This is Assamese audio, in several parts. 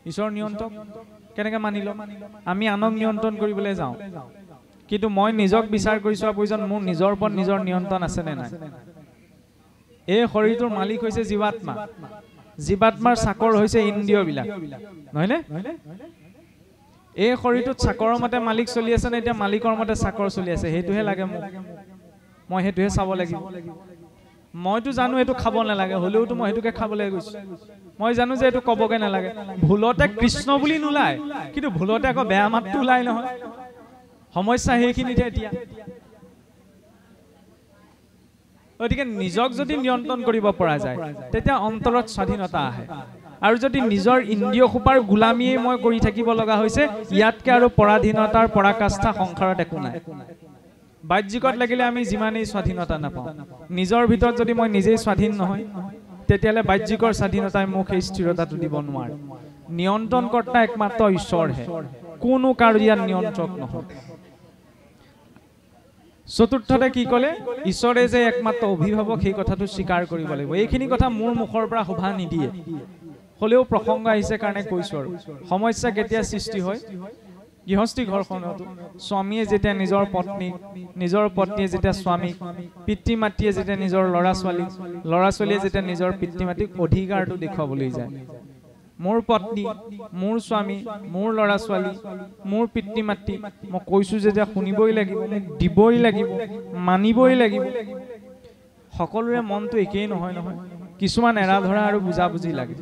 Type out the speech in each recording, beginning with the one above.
ঈশ্বৰ নিয়ন্ত্ৰক কেনেকৈ মানি ল'ম আমি আনক নিয়ন্ত্ৰণ কৰিবলৈ যাওঁ কিন্তু মই নিজক বিচাৰ কৰি চোৱা প্ৰয়োজন মোৰ নিজৰ ওপৰত নিজৰ নিয়ন্ত্ৰণ আছে নে নাই এই শৰীৰটোৰ মালিক হৈছে জীৱাত্মা জীৱাত্মাৰ চাকৰ হৈছে ইন্দ্ৰিয়বিলাক নহয়নে এই শৰীৰটোত চাকৰৰ মতে মালিক চলি আছে নে এতিয়া মালিকৰ মতে চাকৰ চলি আছে সেইটোহে লাগে মোক মই সেইটোহে চাব লাগিব মইতো জানো এইটো খাব নালাগে হলেওতো মই সেইটোকে খাবলৈ গৈছো মই জানো যে এইটো কবগে নালাগে ভুলতে কৃষ্ণ বুলি নোলায় কিন্তু ভুলতে আকৌ বেয়া মাতটো ওলাই নহয় সমস্যা সেইখিনিতে এতিয়া গতিকে নিজক যদি নিয়ন্ত্ৰণ কৰিব পৰা যায় তেতিয়া অন্তৰত স্বাধীনতা আহে আৰু যদি নিজৰ ইন্দ্ৰিয় খোপাৰ গোলামীয়ে মই কৰি থাকিব লগা হৈছে ইয়াতকে আৰু পৰাধীনতাৰ পৰাকাষ্ঠা সংসাৰত একো নাই বাহ্যিকত লাগিলে আমি যিমানেই স্বাধীনতা নাপাওঁ নিজৰ ভিতৰত যদি মই নিজেই স্বাধীন নহয় তেতিয়ালে বাহ্যিকৰ স্বাধীনতাই মোক এই স্থিৰতাটো দিব নোৱাৰে নিয়ন্ত্ৰণকৰ্তা একমাত্ৰ ঈশ্বৰহে কোনো কাৰো ইয়াত নিয়ন্ত্ৰক নহয় চতুৰ্থতে কি ক'লে ঈশ্বৰে যে একমাত্ৰ অভিভাৱক সেই কথাটো স্বীকাৰ কৰিব লাগিব এইখিনি কথা মোৰ মুখৰ পৰা শোভা নিদিয়ে হলেও প্ৰসংগ আহিছে কাৰণে কৈছো আৰু সমস্যা কেতিয়া সৃষ্টি হয় গৃহস্থী ঘৰখনতো স্বামীয়ে যেতিয়া নিজৰ পত্নীয়ে যেতিয়া স্বামীক পিতৃ মাতৃয়ে যেতিয়া নিজৰ ল'ৰা ছোৱালীয়ে যেতিয়া নিজৰ পিতৃ মাতৃক অধিকাৰটো দেখুৱাবলৈ যায় মোৰ পত্নী মোৰ স্বামী মোৰ ল'ৰা ছোৱালী মোৰ পিতৃ মাতৃ মই কৈছো যেতিয়া শুনিবই লাগিব মোক দিবই লাগিব মানিবই লাগিব সকলোৰে মনটো একেই নহয় কিছুমান এৰা ধৰা আৰু বুজা বুজি লাগে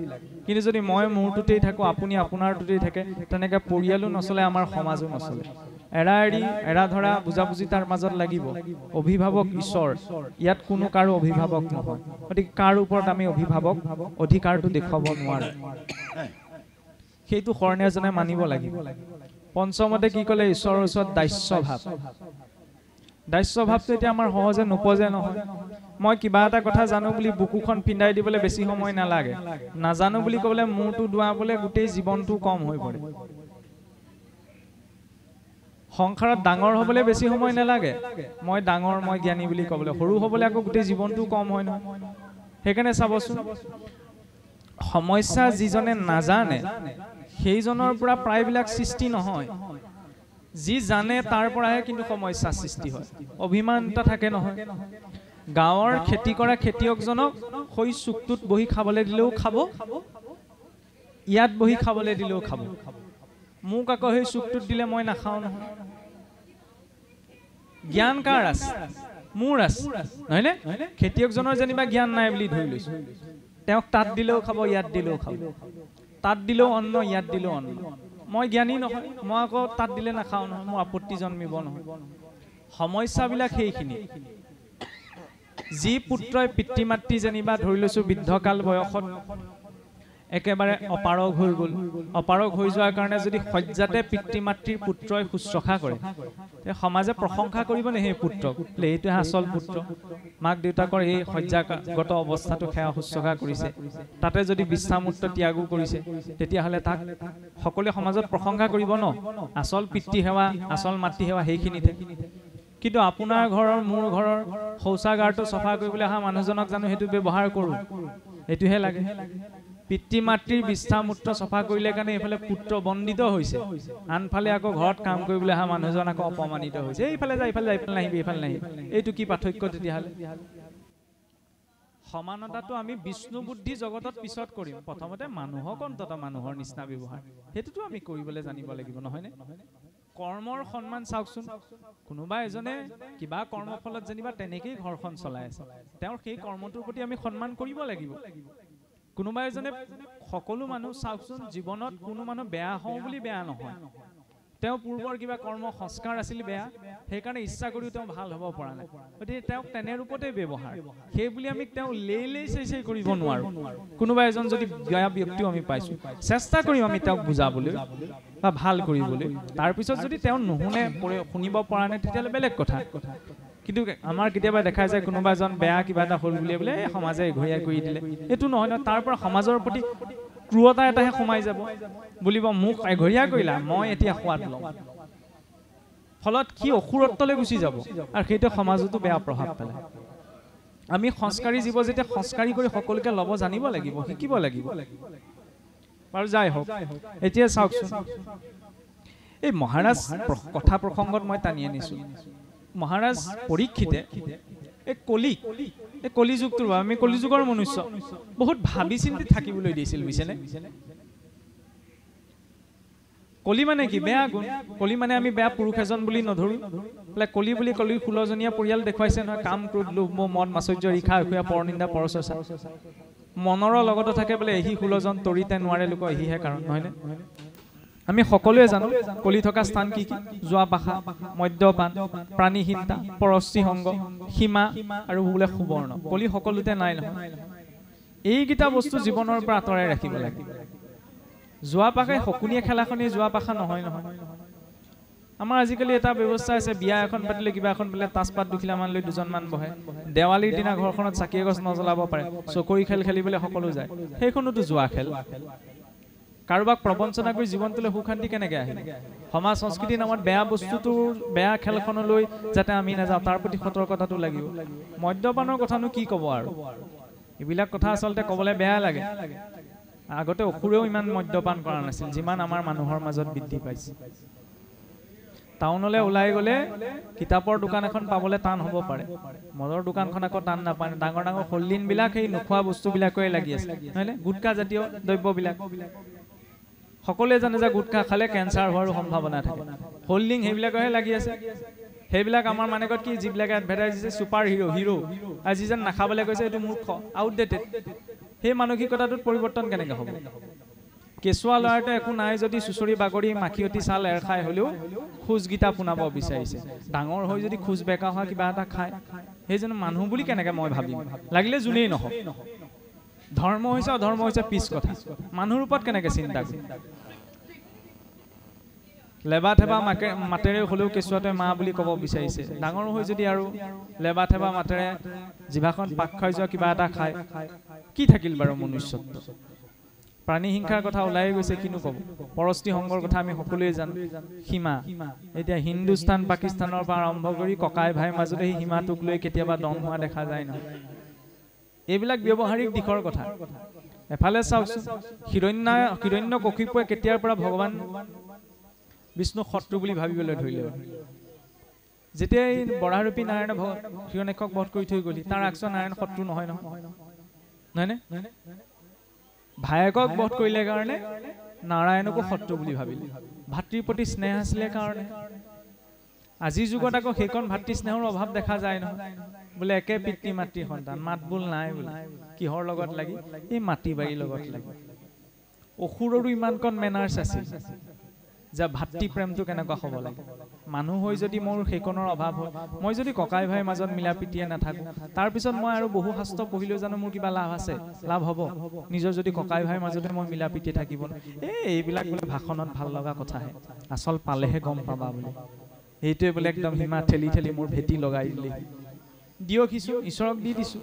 কিন্তু যদি মই মোৰটোতেই থাকো আপুনি আপোনাৰটোতেই থাকে তেনেকৈ পৰিয়ালো নচলে আমাৰ সমাজো নচলে এৰা ধৰা বুজা বুজি তাৰ মাজত লাগিব অভিভাৱক ঈশ্বৰ ইয়াত কোনো কাৰো অভিভাৱক নহয় গতিকে কাৰ ওপৰত আমি অভিভাৱক অধিকাৰটো দেখুৱাব নোৱাৰো সেইটো শৰণীয়াজনে মানিব লাগিব পঞ্চমতে কি ক'লে ঈশ্বৰৰ ওচৰত দাস্যভাৱটো এতিয়া আমাৰ সহজে নোপোজে নহয় মই কিবা এটা কথা জানো বুলি বুকুখন ফিন্দাই দিবলৈ বেছি সময় নালাগে নাজানো বুলি ক'বলৈ মূৰটো দুৱাবলৈ গোটেই জীৱনটো কম হৈ পৰে সংসাৰত ডাঙৰ হ'বলৈ বেছি সময় নালাগে মই ডাঙৰ মই জ্ঞানী বুলি ক'বলৈ সৰু হ'বলৈ আকৌ গোটেই জীৱনটো কম হয় নহয় সেইকাৰণে চাবচোন সমস্যা যিজনে নাজানে সেইজনৰ পৰা প্ৰায়বিলাক সৃষ্টি নহয় যি জানে তাৰ পৰাহে কিন্তু সমস্যা সৃষ্টি হয় অভিমান এটা থাকে নহয় গাঁৱৰ খেতি কৰা খেতিয়কজনক হৈ চুকটোত বহি খাবলৈ দিলেও খাব ইয়াত বহি খাবলৈ দিলেও খাব মোক আকৌ সেই চুকটোত দিলে মই নাখাওঁ নহয় জ্ঞান কাৰ আছে মোৰ আছে নহয়নে খেতিয়কজনৰ যেনিবা জ্ঞান নাই বুলি ধৰি লৈছো তেওঁক তাত দিলেও খাব ইয়াত দিলেও খাব তাত দিলেও অন্ন ইয়াত দিলেও অন্ন মই জ্ঞানী নহয় মই আকৌ তাত দিলে নাখাওঁ নহয় মোৰ আপত্তি জন্মিব নহয় সমস্যাবিলাক সেইখিনি যি পুত্ৰই পিতৃ মাতৃ যেনিবা ধৰি লৈছো বৃদ্ধকাল বয়সত একেবাৰে অপাৰগ হৈ গ'ল অপাৰগ হৈ যোৱাৰ কাৰণে যদি শয্যাতে পিতৃ মাতৃৰ পুত্ৰই শুশ্ৰূষা কৰে সমাজে প্ৰশংসা কৰিব নে সেই পুত্ৰক এইটোহে আচল পুত্ৰ মাক দেউতাকৰ এই শয্যাগত অৱস্থাটো সেৱা শুশ্ৰূষা কৰিছে তাতে যদি বিশ্ৰামমূৰ্ত ত্যাগো কৰিছে তেতিয়াহ'লে তাক সকলোৱে সমাজত প্ৰশংসা কৰিব ন আচল পিতৃ সেৱা আচল মাতৃ সেৱা সেইখিনিতে কিন্তু আপোনাৰ ঘৰৰ মোৰ ঘৰৰ শৌচাগাৰটো চফা কৰিবলৈ অহা মানুহজনক জানো সেইটো ব্যৱহাৰ কৰোঁ এইটোহে লাগে পিতৃ মাতৃৰ বিশ্ৰামমূৰ্ত চফা কৰিলে কাৰণে এইফালে পুত্ৰ বন্দিত হৈছে আনফালে আকৌ ঘৰত কাম কৰিবলৈ অহা মানুহজন আকৌ অপমানিত হৈছে এইফালে যা এইফালে নাহিবি এইফালে নাহিবি এইটো কি পাৰ্থক্য তেতিয়াহ'লে সমানতাটো আমি বিষ্ণু বুদ্ধি জগতত পিছত কৰিম প্ৰথমতে মানুহক অন্তত মানুহৰ নিচিনা ব্যৱহাৰ সেইটোতো আমি কৰিবলৈ জানিব লাগিব নহয়নে কৰ্মৰ সন্মান চাওকচোন কোনোবা এজনে কিবা কৰ্মফলত যেনিবা তেনেকেই ঘৰখন চলাই আছে তেওঁৰ সেই কৰ্মটোৰ প্ৰতি আমি সন্মান কৰিব লাগিব কোনোবা এজনে সকলো মানুহ চাওকচোন জীৱনত কোনো মানুহ বেয়া হওঁ বুলি বেয়া নহয় তেওঁ পূৰ্বৰ কিবা কৰ্ম সংস্কাৰ আছিল বেয়া সেইকাৰণে ইচ্ছা কৰিও তেওঁ ভাল হ'ব পৰা নাই গতিকে তেওঁক তেনে ৰূপতে ব্যৱহাৰ সেই বুলি আমি তেওঁ লেই চেই কৰিব নোৱাৰো কোনোবা এজন যদি বেয়া ব্যক্তিও আমি পাইছো চেষ্টা কৰিম আমি তেওঁক বুজাবলৈ বা ভাল কৰিবলৈ তাৰপিছত যদি তেওঁ নুশুনে শুনিব পৰা নাই তেতিয়াহ'লে বেলেগ কথা কিন্তু আমাৰ কেতিয়াবা দেখা যায় কোনোবা এজন বেয়া কিবা এটা হ'ল বুলি বোলে সমাজে ঘূৰিয়াই কৰি দিলে এইটো নহয় ন তাৰ পৰা সমাজৰ প্ৰতি ক্ৰুৰতা এটাহে সোমাই যাব বুলিব মোক এঘৰীয়া কৰিলা মই এতিয়া সোৱাদ লম ফলত কি অসুৰত্বলৈ গুচি যাব আৰু সেইটো সমাজতো বেয়া প্ৰভাৱ পেলায় আমি সংস্কাৰী জীৱ যেতিয়া সংস্কাৰী কৰি সকলোকে ল'ব জানিব লাগিব শিকিব লাগিব বাৰু যাই হোক এতিয়া চাওকচোন এই মহাৰাজ কথা প্ৰসংগত মই টানি আনিছো মহাৰাজ পৰীক্ষিতে এই কলিযুগটোৰ আমি কলিযুগৰ মনুষ্য বহুত ভাবি চিন্তি থাকিবলৈ দিছিল বুজিছেনে কলি মানে কি বেয়া গুণ কলি মানে আমি বেয়া পুৰুষ এজন বুলি নধৰো বোলে কলি বুলি কলিৰ 16জনীয়া পৰিয়াল দেখুৱাইছে নহয় কাম ক্ৰোধ লোভ মোহ মদ মাচৰ্য ৰিখা অসূয়া পৰনিন্দা পৰচৰ্চা মনৰ লগত থাকে বোলে এহি 16জন তৰিতে নোৱাৰে লোক এহিহে কাৰণ নহয়নে আমি সকলোৱে জানো কলি থকা স্থান কি কি জোৱা পাখা মদ্যপান প্ৰাণীহীনতা পৰশ্ৰী সংগ সীমা আৰু বোলে সুবৰ্ণ কলি সকলোতে নাই নহয় এইকেইটা বস্তু জীৱনৰ পৰা আঁতৰাই ৰাখিব লাগে জোৱা পাখাই হকুনিয়ে খেলাখনি জোৱা পাখা নহয় নহয় আমাৰ আজিকালি এটা ব্যৱস্থা আছে বিয়া এখন পাতিলে কিবা এখন বোলে তাজপাত দুখিলামান লৈ দুজনমান বহে দেৱালীৰ দিনা ঘৰখনত চাকি এগছ নজ্বলাব পাৰে চকৰি খেল খেলিবলৈ সকলো যায় সেইখনোতো জোৱা খেল কাৰোবাক প্ৰবঞ্চনা কৰি জীৱনটোলৈ সুখ শান্তি কেনেকৈ আহিল সমাজ সংস্কৃতিৰ নামত বেয়া বস্তুটোৰ বেয়া খেলখনলৈ যাতে আমি নাযাওঁ তাৰ প্ৰতি সতৰ্কতাটো লাগিব মদ্যপানৰ কথানো কি ক'ব আৰু এইবিলাক কথা আচলতে ক'বলৈ বেয়া লাগে আগতে অসুৰেও ইমান মদ্যপান কৰা নাছিল যিমান আমাৰ মানুহৰ মাজত বৃদ্ধি পাইছে টাউনলৈ ওলাই গ'লে কিতাপৰ দোকান এখন পাবলৈ টান হ'ব পাৰে মদৰ দোকানখন আকৌ টান নাপায় ডাঙৰ ডাঙৰ হল্ডিনবিলাক সেই নোখোৱা বস্তুবিলাকেই লাগি আছে নহয়নে গুটখা জাতীয় দ্ৰব্যবিলাক সকলোৱে জানে যে গুটখা খালে কেঞ্চাৰ হোৱাৰ সম্ভাৱনা থাকে হল্ডিং সেইবিলাকহে লাগি আছে সেইবিলাক আমাৰ মানেকত কি যিবিলাকে এডভাৰটাইজ দিছে ছুপাৰ হিৰো আৰু যিজন নাখাবলৈ কৈছে এইটো মূৰ্খ আউটডেটেড সেই মানসিকতাটোত পৰিৱৰ্তন কেনেকৈ হ'ব কেঁচুৱা ল'ৰাটোৱে একো নাই যদি চুচৰি বাগৰি মাখিয়তী চাল এৰ খাই হ'লেও খোজগীতা পোনাব বিচাৰিছে ডাঙৰ হৈ যদি খোজ বেকা হোৱা কিবা এটা খায় সেইজনো মানুহ বুলি কেনেকৈ মই ভাবিম লাগিলে যোনেই নহওক ধৰ্ম হৈছে অধৰ্ম হৈছে পিছ কথা মানুহৰ ওপৰত কেনেকৈ চিন্তা কৰিম লেবা থেবা মাতেৰে হ'লেও কেঁচুৱাটোৱে মা বুলি ক'ব বিচাৰিছে ডাঙৰ হৈ যদি আৰু লেবা থেবা মাতেৰে জিভাখন পাক খাই যোৱা কিবা এটা খায় কি থাকিল বাৰু মনুষ্যত্ব প্ৰাণী হিংসাৰ কথা ওলাই গৈছে কিনো ক'ব পৰশ্ৰী সংগৰ কথা আমি সকলোৱে জানো সীমা এতিয়া হিন্দুস্তান পাকিস্তানৰ পৰা আৰম্ভ কৰি ককাই ভাইৰ মাজতে সেই সীমাটোক লৈ কেতিয়াবা দম হোৱা দেখা যায় নহয় এইবিলাক ব্যৱহাৰিক দিশৰ কথা এফালে চাওকচোন হিৰণ্য কশিপুৱে কেতিয়াৰ পৰা ভগৱান বিষ্ণু শত্ৰু বুলি ভাবিবলৈ ধৰিলে যেতিয়া এই বৰাৰূপী নাৰায়ণে হিৰণ্যক বধ কৰি থৈ গ'লি তাৰ আকস্য নাৰায়ণ শত্ৰু নহয় নহয়নে ভায়েকক বধ কৰিলে কাৰণে নাৰায়ণকো শত্ৰু বুলি ভাবিলে ভাতৃৰ প্ৰতি স্নেহ আছিলে কাৰণে আজিৰ যুগত আকৌ সেইকণ ভাতৃ স্নেহৰ অভাৱ দেখা যায় নহয় বোলে একে পিতৃ মাতৃৰ সন্তান মাত বোল নাই বোলে কিহৰ লগত লাগি এই মাটি বাৰীৰ লগত লাগি অসুৰৰো ইমানকণ মেনাৰ্ছ আছিল যে ভাতৃ প্ৰেমটো কেনেকুৱা হ'ব লাগে মানুহ হৈ যদি মোৰ সেইকণৰ অভাৱ হয় মই যদি ককাই ভাইৰ মাজত মিলা প্ৰীতিয়ে নাথাকোঁ তাৰপিছত মই আৰু বহু শাস্ত্ৰ পঢ়িলেও জানো মোৰ কিবা লাভ আছে লাভ হ'ব নিজৰ যদি ককাই ভাইৰ মাজতে মই মিলা প্ৰীতিয়ে থাকিব এইবিলাক বোলে ভাষণত ভাল লগা কথাহে আচল পালেহে গম পাবা বোলে এইটোৱে বোলে একদম সীমা ঠেলি ঠেলি মোৰ ভেটি লগাই দিলে দিয়ক ঈশ্বৰক দি দিছোঁ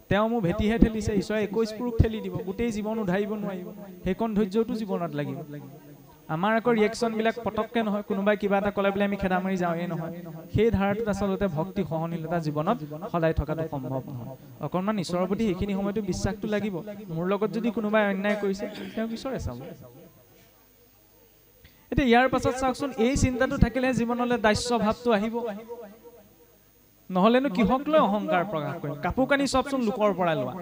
তেওঁ মোৰ ভেটিহে ঠেলিছে ঈশ্বৰে 21 পুৰুষ ঠেলি দিব গোটেই জীৱন উধাৰিব নোৱাৰিব সেইকণ ধৈৰ্যটো জীৱনত লাগিব আমাৰ আকৌ ৰিয়েকশ্যনবিলাক পটককৈ নহয় কোনোবাই কিবা এটা ক'লে বোলে আমি খেদা মাৰি যাওঁৱেই নহয় সেই ধাৰাটোত আচলতে ভক্তি সহনশীলতা জীৱনত সদায় থকাটো সম্ভৱ নহয় অকণমান ঈশ্বৰৰ প্ৰতি সেইখিনি সময়তো বিশ্বাসটো লাগিব মোৰ লগত যদি কোনোবাই অন্যায় কৰিছে তেওঁক ঈশ্বৰে চাব এতিয়া ইয়াৰ পাছত চাওকচোন এই চিন্তাটো থাকিলে জীৱনলৈ দাস্য ভাৱটো আহিব নহ'লেনো কিহক লৈ অহংকাৰ প্ৰকাশ কৰিম কাপোৰ কানি চবচোন লোকৰ পৰা লোৱা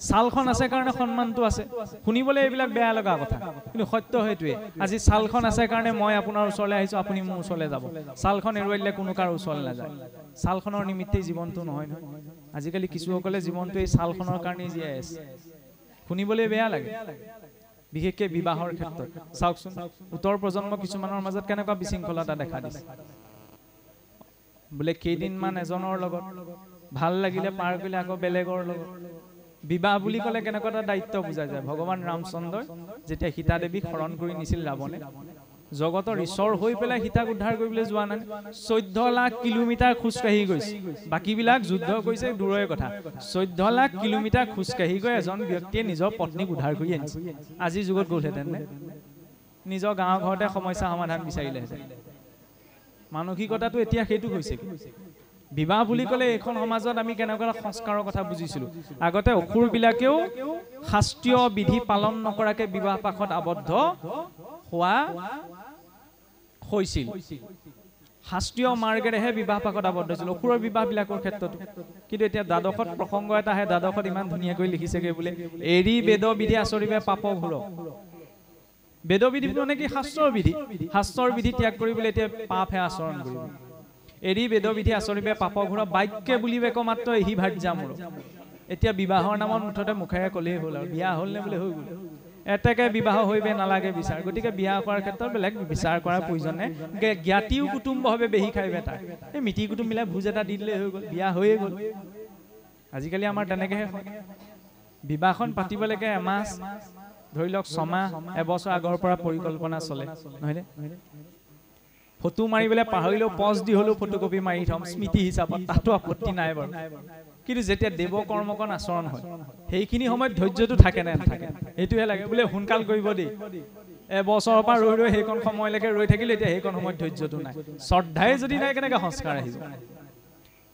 ছালখন আছে কাৰণে সন্মানটো আছে শুনিবলৈ এইবিলাক বেয়া লগা কথা কিন্তু সত্য সেইটোৱে আজি ছালখন আছে কাৰণে মই আপোনাৰ ওচৰলৈ আহিছোঁ আপুনি মোৰ ওচৰলৈ যাব ছালখন এৰুৱাই দিলে কোনো কাৰ ওচৰলৈ নাযায় ছালখনৰ নিমিত্তেই জীৱনটো নহয় নহয় আজিকালি কিছুসকলে জীৱনটো এই ছালখনৰ কাৰণেই জীয়াই আছে শুনিবলৈ বেয়া লাগে বিশেষকৈ বিবাহৰ ক্ষেত্ৰত চাওকচোন উত্তৰ প্ৰজন্ম কিছুমানৰ মাজত কেনেকুৱা বিশৃংখলতা দেখা দিছে বোলে কেইদিনমান এজনৰ লগত ভাল লাগিলে পাৰ কৰিলে আকৌ বেলেগৰ লগত বিবাহ বুলি ক'লে কেনেকুৱা এটা দায়িত্ব বুজা যায় ভগৱান ৰামচন্দ্ৰই যেতিয়া সীতা দেৱীক হৰণ কৰি নিছিল ৰাৱণে জগতৰ ঈশ্বৰ হৈ পেলাই সীতাক উদ্ধাৰ কৰিবলৈ যোৱা নাই 14 লাখ কিলোমিটাৰ খোজকাঢ়ি গৈছে বাকীবিলাক যুদ্ধ কৰিছে দূৰৰে কথা 14 লাখ কিলোমিটাৰ খোজকাঢ়ি গৈ এজন ব্যক্তিয়ে নিজৰ পত্নীক উদ্ধাৰ কৰি আনিছে আজিৰ যুগত গ'লহেঁতেন নিজৰ গাঁৱৰ ঘৰতে সমস্যা সমাধান বিচাৰিলেহেঁতেন মানসিকতাটো এতিয়া সেইটো হৈছে বিবাহ বুলি ক'লে এখন সমাজত আমি কেনেকুৱা সংস্কাৰৰ কথা বুজিছিলোঁ আগতে অসুৰবিলাকেও শাস্ত্ৰীয় বিধি পালন নকৰাকে বিবাহ পাশত আবদ্ধ হোৱা হৈছিল শাস্ত্ৰীয় মাৰ্গেৰেহে বিবাহ পাশত আবদ্ধ হৈছিল অসুৰৰ বিবাহবিলাকৰ ক্ষেত্ৰতো কিন্তু এতিয়া দ্বাদশত প্ৰসংগ এটা আহে দ্বাদশত ইমান ধুনীয়াকৈ লিখিছেগৈ বোলে এৰি বেদ বিধি আচৰিবে পাপ ঘোৰ বেদ বিধি মানে কি শাস্ত্ৰৰ বিধি ত্যাগ কৰিবলৈ এতিয়া পাপহে আচৰণ কৰিব এৰি বেদ বিধি আচৰিবে পাপ ঘোৰ বাক্যে বুলিবে মাত্ৰ এহি ভাৰ্যা মোৰ এতিয়া বিবাহৰ নামত মুঠতে মুখেৰে ক'লেই হ'ল আৰু বিয়া হ'ল নে বোলে হৈ গ'ল এতেকে বিবাহ হইবে নালাগে বিচাৰ গতিকে বিয়া কৰাৰ ক্ষেত্ৰত বেলেগ বিচাৰ কৰাৰ প্ৰয়োজনে জ্ঞাতিও কুটুম্বভাৱে বেহি খাইবে তাৰ এই মিতি কুটুম মিলাই ভোজ এটা দি দিলে হৈ গ'ল বিয়া হৈয়ে গ'ল আজিকালি আমাৰ তেনেকেহে বিবাহখন পাতিবলৈকে এমাহ ধৰি লওক 6 মাহ এবছৰ আগৰ পৰা পৰিকল্পনা চলে নহয়নে ফটো মাৰিবলৈ পাহৰিলেও পজ দি হলেও ফটোকপি মাৰি থম স্মৃতি হিচাপত তাতো আপত্তি নাই বাৰু কিন্তু যেতিয়া দেৱ কৰ্মকণ আচৰণ হয় সেইখিনি সময়ত ধৈৰ্যটো থাকে নে নাথাকে এইটোহে লাগে বোলে সোনকাল কৰিব দেই এবছৰৰ পৰা ৰৈ সেইকণ সময়লৈকে ৰৈ থাকিলে এতিয়া সেইকণ সময়ত ধৈৰ্যটো নাই শ্ৰদ্ধাই যদি নাই কেনেকৈ সংস্কাৰ আহিব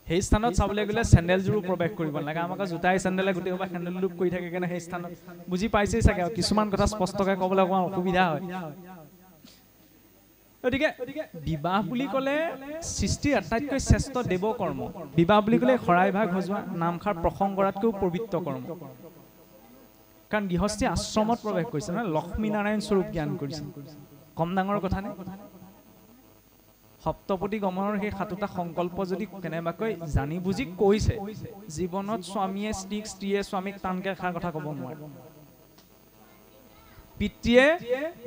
সেই স্থানত চাবলৈ গ'লে চেণ্ডেলযোৰো প্ৰৱেশ কৰিব নালাগে আমাক জোতাই চেণ্ডেলে গোটেই সোপা হেণ্ডেল লুপ কৰি থাকে কাৰণে সেই স্থানত বুজি পাইছেই চাগে আৰু কিছুমান কথা স্পষ্টকৈ ক'বলৈ অকণমান অসুবিধা হয় গতিকে বিবাহ বুলি ক'লে সৃষ্টিৰ আটাইতকৈ শ্ৰেষ্ঠ দেৱ কৰ্ম বিবাহ বুলি ক'লে শৰাইভাগ সজোৱা নামষাৰ প্ৰসংগ কৰাতকৈও পবিত্ৰ কৰ্ম কাৰণ গৃহস্থী আশ্ৰমত প্ৰৱেশ কৰিছে নহয় লক্ষ্মী নাৰায়ণ স্বৰূপ জ্ঞান কৰিছে কম ডাঙৰ কথা নে সপ্তপতি গমনৰ সেই 7টা সংকল্প যদি কেনেবাকৈ জানি বুজি কৈছে জীৱনত স্বামীয়ে স্ত্ৰীক স্ত্ৰীয়ে স্বামীক টানকে এষাৰ কথা ক'ব নোৱাৰে পিতৃয়ে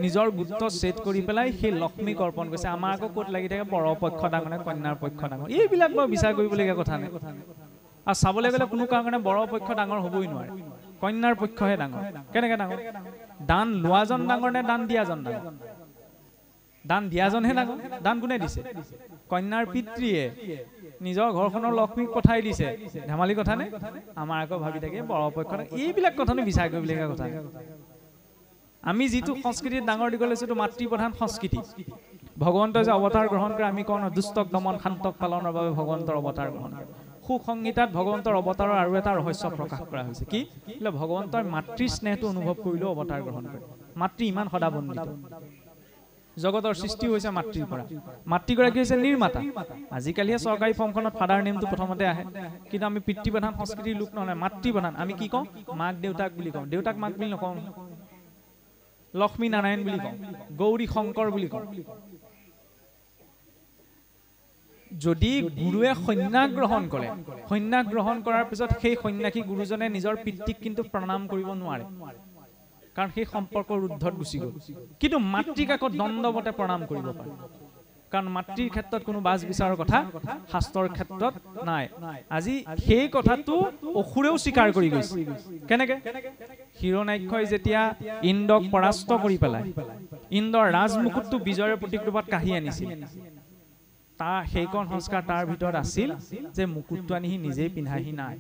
নিজৰ গুৰুত্ব ছেট কৰি পেলাই সেই লক্ষ্মীক অৰ্পণ কৰিছে আমাৰ আকৌ ক'ত লাগি থাকে বৰ পক্ষ ডাঙৰ নে কন্যাৰ পক্ষ ডাঙৰ এইবিলাক বৰ বিচাৰ কৰিবলগীয়া কথা নাই আৰু চাবলৈ গ'লে কোনো কাৰণে বৰ পক্ষ ডাঙৰ হ'বই নোৱাৰে কন্যাৰ পক্ষহে ডাঙৰ কেনেকৈ ডাঙৰ দান লোৱাজন ডাঙৰ নে দান দিয়াজন ডাঙৰ দান দিয়াজনহে ডাঙৰ দান কোনে দিছে কন্যাৰ পিতৃয়ে নিজৰ ঘৰখনৰ লক্ষ্মীক পঠাই দিছে ধেমালি কথা নে আমাৰ আকৌ ভাবি থাকে বৰ পক্ষ এইবিলাক কথানো বিচাৰ কৰিবলগীয়া কথা আমি যিটো সংস্কৃতিত ডাঙৰ দীঘল লৈছো এইটো মাতৃপ্ৰধান সংস্কৃতি ভগৱন্তই যে অৱতাৰ গ্ৰহণ কৰে আমি কওঁ দুষ্টক দমন শান্তক পালনৰ বাবে ভগৱন্তৰ অৱতাৰ গ্ৰহণ কৰে সুখ সংগীতাত ভগৱন্তৰ অৱতাৰৰ আৰু এটা ৰহস্য প্ৰকাশ কৰা হৈছে কি বোলে ভগৱন্তৰ মাতৃ স্নেহটো অনুভৱ কৰিলেও অৱতাৰ গ্ৰহণ কৰে মাতৃ ইমান সদাবন্দিত জগতৰ সৃষ্টি হৈছে মাতৃৰ পৰা মাতৃগৰাকী হৈছে নিৰ্মাতা আজিকালিহে চৰকাৰী ফৰ্মখনত ফাদাৰ নেমটো প্ৰথমতে আহে কিন্তু আমি পিতৃপ্ৰধান সংস্কৃতিৰ লোক নহয় মাতৃপ্ৰধান আমি কি কওঁ মাক দেউতাক বুলি কওঁ দেউতাক মাক বুলি নকওঁ লক্ষ্মী নাৰায়ণ বুলি কওঁ গৌৰী শংকৰ বুলি কওঁ যদি গুৰুৱে সন্ন্যাস গ্ৰহণ কৰে সন্ন্যাস গ্ৰহণ কৰাৰ পিছত সেই সন্ন্যাসী গুৰুজনে নিজৰ পিতৃক কিন্তু প্ৰণাম কৰিব নোৱাৰে কাৰণ সেই সম্পৰ্কৰ ঊৰ্ধত গুচি গ'ল কিন্তু মাতৃক আকৌ দণ্ডৱতে প্ৰণাম কৰিব পাৰে কাৰণ মাতৃৰ ক্ষেত্ৰত কোনো বাছ বিচাৰৰ কথা শাস্ত্ৰৰ ক্ষেত্ৰত নাই আজি সেই কথাটো অসুৰেও স্বীকাৰ কৰি গৈছে কেনেকে হিৰণ্যাক্ষই যেতিয়া ইন্দ্ৰক পৰাস্ত কৰি পেলাই ইন্দ্ৰৰ ৰাজমুকুটটো বিজয়ৰ প্ৰতীক ৰূপত কাঢ়ি আনিছিল তাৰ সেইকণ সংস্কাৰ তাৰ ভিতৰত আছিল যে মুকুটটো আনি নিজেই পিন্ধাহি নাই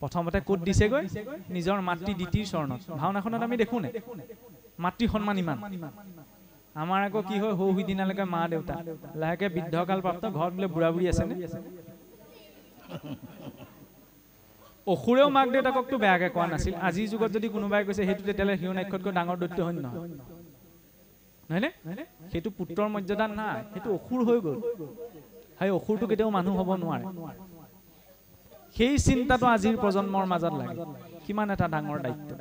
প্ৰথমতে ক'ত দিছেগৈ নিজৰ মাতৃ দ্বিতীয় চৰণত ভাওনাখনত আমি দেখোনে মাতৃ সন্মান ইমান আমাৰ আকৌ কি হয় সৌ সিদিনালৈকে মা দেউতা লাহেকে বৃদ্ধকাল প্ৰাপ্ত ঘৰত বোলে বুঢ়া বুঢ়ী আছেনে অসুৰেও মাক দেউতাককতো বেয়াকে কোৱা নাছিল আজিৰ যুগত যদি কোনোবাই কৈছে সেইটো তেতিয়াহ'লে হিৰণ্যাক্ষতকৈ ডাঙৰ দৈত্য হয় নহয় নহয়নে সেইটো পুত্ৰৰ মৰ্যাদা নাই সেইটো অসুৰ হৈ গ'ল সেই অসুৰটো কেতিয়াও মানুহ হ'ব নোৱাৰে সেই চিন্তাটো আজিৰ প্ৰজন্মৰ মাজত লাগে কিমান এটা ডাঙৰ দায়িত্ব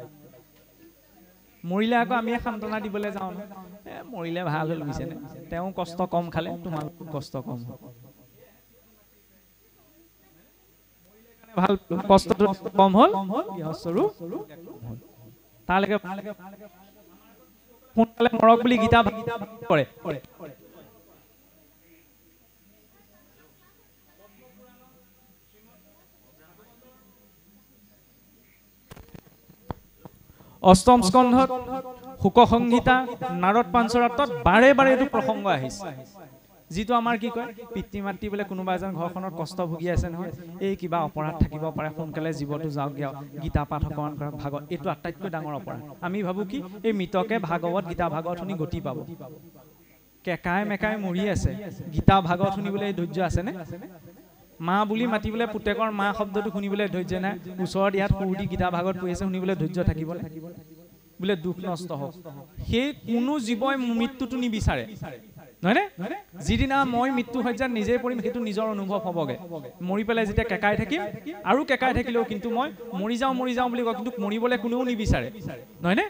মৰিলে আকৌ আমি সান্তনা দিবলৈ যাওঁ মৰিলে ভাল হ'ল বুজিছেনে তেওঁ কষ্ট কম খালে তোমালোক কষ্ট কম হ'ল ভাল কষ্টটো কম হ'ল গৃহস্থৰো তালৈকে সোনকালে মৰক বুলি গীতা কৰে অষ্টম স্কন্ধত শুক সংহিতা নাৰদ পাঞ্চৰাত্ৰত বাৰে বাৰে এইটো প্ৰসংগ আহিছে যিটো আমাৰ কি কয় পিতৃ মাতৃ বোলে কোনোবা এজন ঘৰখনত কষ্ট ভুগি আছে নহয় এই কিবা অপৰাধ থাকিব পাৰে সোনকালে জীৱটো যাওক গীতা পাঠ অকণমান কৰক ভাগৱত এইটো আটাইতকৈ ডাঙৰ অপৰাধ আমি ভাবো কি এই মৃতকে ভাগৱত গীতা ভাগৱত শুনি গতি পাব কেকাই মেকাই মৰি আছে গীতা ভাগৱত শুনিবলৈ ধৈৰ্য আছেনে মা বুলি মাতিবলৈ পুতেকৰ মা শব্দটো শুনিবলৈ ধৈৰ্য নাই ওচৰত ইয়াত সুৰটি গীতা ভাগত পঢ়ি আছে শুনিবলৈ ধৈৰ্য থাকিব বোলে দুখ নষ্ট হওক সেই কোনো জীৱই মৃত্যুটো নিবিচাৰে নহয়নে যিদিনা মই মৃত্যু সজ্জাত নিজে পৰিম সেইটো নিজৰ অনুভৱ হ'বগে মৰি পেলাই যেতিয়া কেকাই থাকিম আৰু কেকাই থাকিলেও কিন্তু মই মৰি যাওঁ বুলি কওঁ কিন্তু মৰিবলৈ কোনেও নিবিচাৰে নহয়নে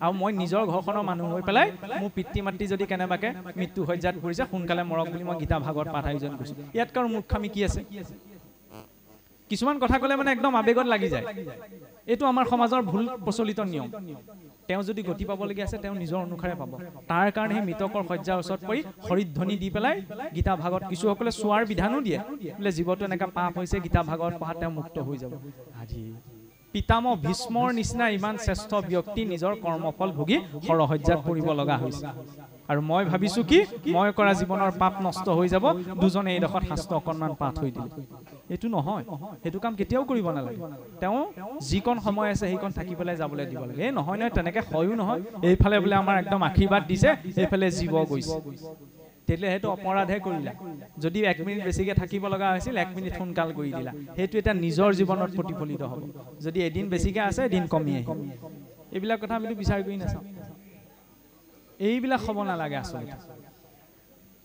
আৰু মই নিজৰ ঘৰখনৰ মানুহ হৈ পেলাই মোৰ পিতৃ মাতৃ যদি কেনেবাকে মৃত্যু সজ্জাত পৰিছে সোনকালে মৰক বুলি মই গীতা ভাগৱত পাঠ আয়োজন কৰিছোঁ ইয়াত কাৰো মূৰ্খামি কি আছে কিছুমান কথা ক'লে মানে একদম আবেগত লাগি যায় এইটো আমাৰ সমাজৰ ভুল প্ৰচলিত নিয়ম তেওঁ যদি গতি পাবলগীয়া আছে তেওঁ নিজৰ অনুসাৰে পাব তাৰ কাৰণে সেই মৃতকৰ সজ্জাৰ ওচৰত পৰি হৰিধ্বনি দি পেলাই গীতা ভাগৱত কিছুসকলে চোৱাৰ বিধানো দিয়ে বোলে জীৱটো এনেকা পাপ হৈছে গীতা ভাগৱত পঢ়া তেওঁ মুক্ত হৈ যাব আজি পিতামহ ভীষ্মৰ নিচিনা ইমান শ্ৰেষ্ঠ ব্যক্তি নিজৰ কৰ্মফল ভোগী হৰসজ্জাত পৰিব লগা হৈছে আৰু মই ভাবিছো কি মই কৰা জীৱনৰ পাপ নষ্ট হৈ যাব দুজনে এইডোখৰত শাস্ত্ৰ অকণমান পাঠ হৈ দিলে এইটো নহয় সেইটো কাম কেতিয়াও কৰিব নালাগে তেওঁ যিকণ সময় আছে সেইকণ থাকি পেলাই যাবলৈ দিব লাগে এই নহয় তেনেকৈ হয়ো নহয় এইফালে বোলে আমাৰ একদম আশীৰ্বাদ দিছে এইফালে জীৱ গৈছে তেতিয়াহ'লে সেইটো অপৰাধহে কৰিলা যদি 1 মিনিট বেছিকৈ থাকিব লগা হৈছিল 1 মিনিট সোনকাল কৰি দিলা সেইটো এটা নিজৰ জীৱনত প্ৰতিফলিত হ'ব যদি এদিন বেছিকৈ আছে এদিন কমি আহিব এইবিলাক কথা আমিতো বিচাৰ কৰি নাচাওঁ এইবিলাক হ'ব নালাগে আচলতে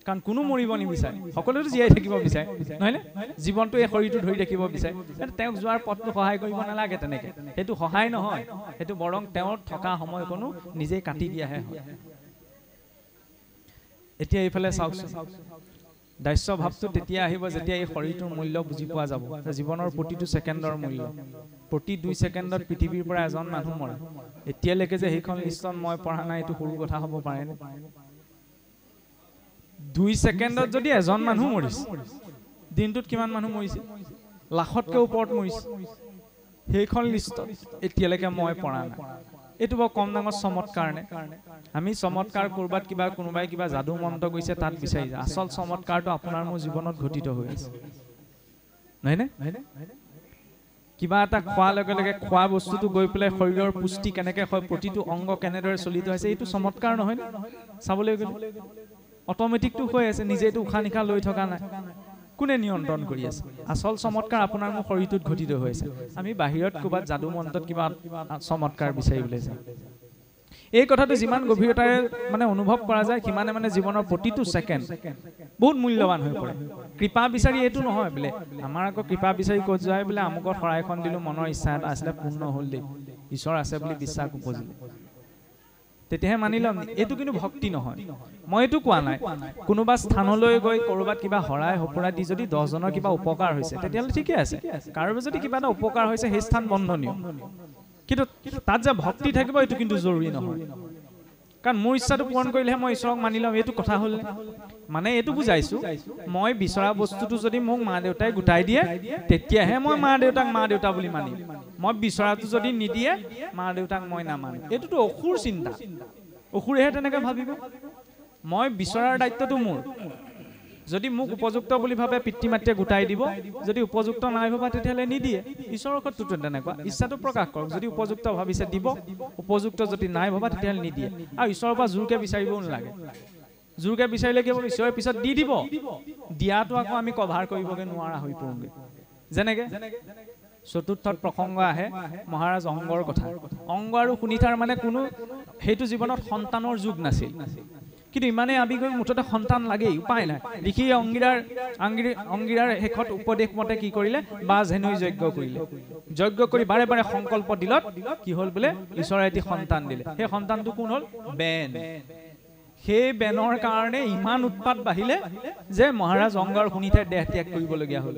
কাৰণ কোনো মৰিব নিবিচাৰে সকলোতো জীয়াই থাকিব বিচাৰে নহয়নে জীৱনটো এই শৰীৰটো ধৰি ৰাখিব বিচাৰে তেওঁক যোৱাৰ পথটো সহায় কৰিব নালাগে তেনেকৈ সেইটো সহায় নহয় সেইটো বৰং তেওঁৰ থকা সময়কণো নিজেই কাটি দিয়াহে হয় এতিয়া এইফালে চাওকচোন দাস্য ভাৱটো তেতিয়া আহিব যেতিয়া এই শৰীৰটোৰ মূল্য বুজি পোৱা যাব জীৱনৰ প্ৰতিটো ছেকেণ্ডৰ মূল্য প্ৰতি 2 ছেকেণ্ডত পৃথিৱীৰ পৰা এজন মানুহ মৰে এতিয়ালৈকে যে সেইখন লিষ্টত মই পঢ়া নাই এইটো সৰু কথা হ'ব পাৰেনে 2 ছেকেণ্ডত যদি এজন মানুহ মৰিছে দিনটোত কিমান মানুহ মৰিছে লাখতকৈ ওপৰত মৰিছে সেইখন লিষ্টত এতিয়ালৈকে মই পঢ়া নাই এইটো বৰ কম ডাঙৰ চমৎকাৰ নে আমি চমৎকাৰ কৰবাত কিবা কোনোবাই কিবা যাদু মন্ত্ৰ কৰিছে তাত বিচাৰি যায় আচল চমৎকাৰটো আপোনাৰ মোৰ জীৱনত ঘটিত হৈ আছে নহয়নে কিবা এটা খোৱাৰ লগে লগে খোৱা বস্তুটো গৈ পেলাই শৰীৰৰ পুষ্টি কেনেকৈ হয় প্ৰতিটো অংগ কেনেদৰে চলিত হৈছে এইটো চমৎকাৰ নহয় চাবলৈ গ'লে অট'মেটিকটো হৈ আছে নিজেইটো উশাহ নিশাহ লৈ থকা নাই কোনে নিয়ন্ত্ৰণ কৰি আছে আচল চমৎকাৰ আপোনাৰ মোৰ শৰীৰটোত ঘটিত হৈ আছে আমি বাহিৰত ক'ৰবাত যাদু মন্ত্ৰত কিবা চমৎকাৰ বিচাৰিবলৈ যাওঁ এই কথাটো যিমান গভীৰতাৰে মানে অনুভৱ কৰা যায় সিমানে মানে জীৱনৰ প্ৰতিটো ছেকেণ্ড বহুত মূল্যৱান হৈ পৰে কৃপা বিচাৰি এইটো নহয় বোলে আমাৰ আকৌ কৃপা বিচাৰি ক'ত যায় বোলে আমুকত শৰাইখন দিলোঁ মনৰ ইচ্ছা এটা আছিলে পূৰ্ণ হ'ল দেই ঈশ্বৰ আছে বুলি বিশ্বাস উপজিলে তেতিয়াহে মানি ল'ম এইটো কিন্তু ভক্তি নহয় মই এইটো কোৱা নাই কোনোবা স্থানলৈ গৈ ক'ৰবাত কিবা হৰাই সপৰা দি যদি 10 জনৰ কিবা উপকাৰ হৈছে তেতিয়াহ'লে ঠিকে আছে কাৰোবাৰ যদি কিবা এটা উপকাৰ হৈছে সেই স্থান বন্ধনীয় কিন্তু তাত যে ভক্তি থাকিব এইটো কিন্তু জৰুৰী নহয় কাৰণ মোৰ ইচ্ছাটো পূৰণ কৰিলেহে মই ঈশ্বৰক মানি ল'ম এইটো কথা হ'ল মানে এইটো বুজাইছোঁ মই বিচৰা বস্তুটো যদি মোক মা দেউতাই গোটাই দিয়ে তেতিয়াহে মই মা দেউতা বুলি মানিম মই বিচৰাটো যদি নিদিয়ে মা দেউতাক মই নামানো এইটোতো অসুৰ চিন্তা অসুৰেহে তেনেকৈ ভাবিব মই বিচৰাৰ দায়িত্বটো মোৰ যদি মোক উপযুক্ত বুলি ভাবে পিতৃ মাতৃয়ে গোটাই দিব যদি উপযুক্ত নাই ভাবা তেতিয়াহ'লে নিদিয়ে ঈশ্বৰৰ ক্ষেত্ৰতো তেনেকুৱা ইচ্ছাটো প্ৰকাশ কৰক যদি উপযুক্ত ভাবিছে দিব উপযুক্ত যদি নাই ভাবা তেতিয়াহ'লে নিদিয়ে আৰু ঈশ্বৰৰ পৰা জোৰকৈ বিচাৰিবও নালাগে জোৰকৈ বিচাৰিলে কি হ'ব ঈশ্বৰে পিছত দি দিব দিয়াটো আকৌ আমি কভাৰ কৰিবগৈ নোৱাৰা হৈ পৰোঁগৈ যেনেকৈ চতুৰ্থত প্ৰসংগ আহে মহাৰাজ অংগৰ কথা অংগ আৰু সুনিতাৰ মানে কোনো সেইটো জীৱনত সন্তানৰ যুগ নাছিল কিন্তু ইমানেই আবিগৈ মুঠতে সন্তান লাগেই উপায় নাই লিখি অংগীৰাৰ শেষত উপদেশ মতে কি কৰিলে বা ধেনুই যজ্ঞ কৰি বাৰে বাৰে সংকল্প দিলত কি হ'ল বোলে ঈশ্বৰে এটি সন্তান দিলে সেই সন্তানটো কোন হ'ল বেন সেই বেনৰ কাৰণে ইমান উৎপাত বাঢ়িলে যে মহাৰাজ অংগৰ সুনিতাই দেহ ত্যাগ কৰিবলগীয়া হ'ল